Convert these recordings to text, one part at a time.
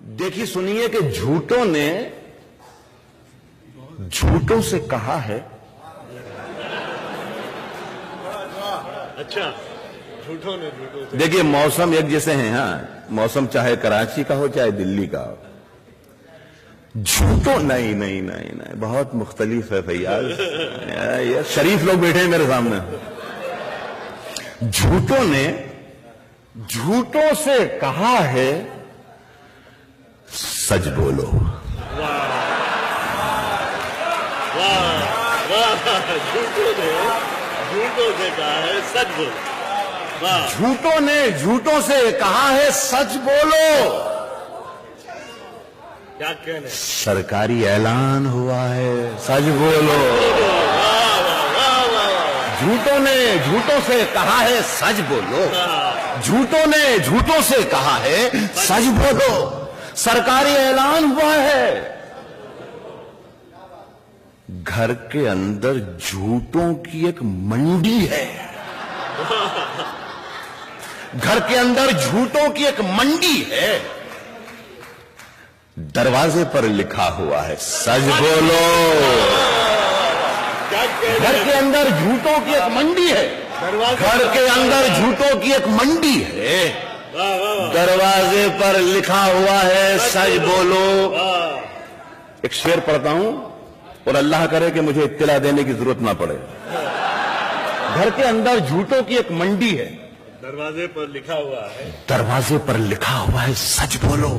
देखिए सुनिए कि झूठों ने झूठों से कहा है। अच्छा, झूठों ने झूठों से। देखिए मौसम एक जैसे हैं। हाँ, मौसम चाहे कराची का हो चाहे दिल्ली का हो, झूठों नहीं नहीं नहीं नहीं बहुत मुख्तलिफ है भैया। ये शरीफ लोग बैठे हैं मेरे सामने। झूठों ने झूठों से कहा है सच बोलो। झूठों ने झूठों से कहा है सच बोलो। झूठों ने झूठों से कहा है सच बोलो। क्या कहने? सरकारी ऐलान हुआ है सच बोलो। झूठों ने झूठों से कहा है सच बोलो। झूठों ने झूठों से कहा है सच बोलो। सरकारी ऐलान हुआ है। घर के अंदर झूठों की एक मंडी है। घर के अंदर झूठों की एक मंडी है। दरवाजे पर लिखा हुआ है सच बोलो। घर के अंदर झूठों की एक मंडी है। घर के अंदर झूठों की एक मंडी है। दरवाजे पर लिखा हुआ है सच बोलो। एक शेर पढ़ता हूं और अल्लाह करे कि मुझे इत्तला देने की जरूरत ना पड़े। घर के अंदर झूठों की एक मंडी है। दरवाजे पर लिखा हुआ है। दरवाजे पर लिखा हुआ है सच बोलो।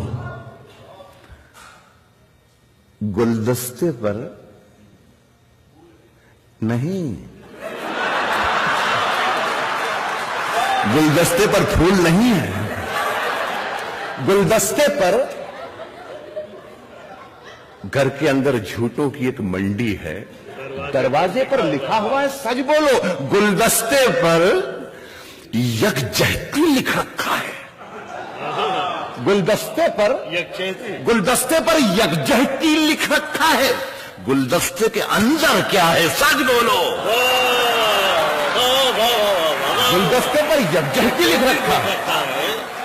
गुलदस्ते पर नहीं, गुलदस्ते पर फूल नहीं है। गुलदस्ते पर घर के अंदर झूठों की एक मंडी है। दरवाजे पर लिखा हुआ है सच बोलो। गुलदस्ते पर यकजहती लिख रखा है। गुलदस्ते पर यकजहती लिख रखा है। गुलदस्ते के अंदर क्या है सच बोलो। गुलदस्ते पर यकजहती लिख रखा है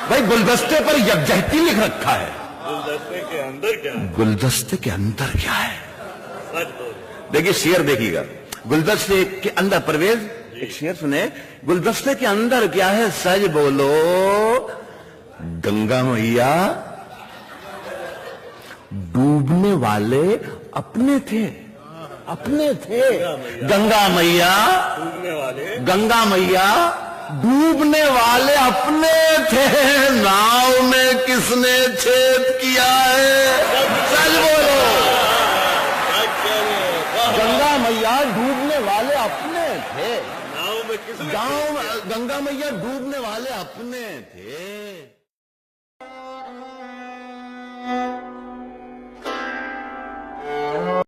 भाई। गुलदस्ते पर यकजहती लिख रखा है। गुलदस्ते के अंदर क्या है? गुलदस्ते के अंदर क्या है सच बोलो। देखिए शेर देखिएगा। गुलदस्ते के अंदर परवेज एक शेर सुने। गुलदस्ते के अंदर क्या है सच बोलो। गंगा मैया डूबने वाले अपने थे। अपने थे गंगा मैया। गंगा मैया डूबने वाले अपने थे। नाव में किसने छेद किया है सच बोलो। गंगा मैया डूबने वाले अपने थे। नाव में किसने? गांव गंगा मैया डूबने वाले अपने थे।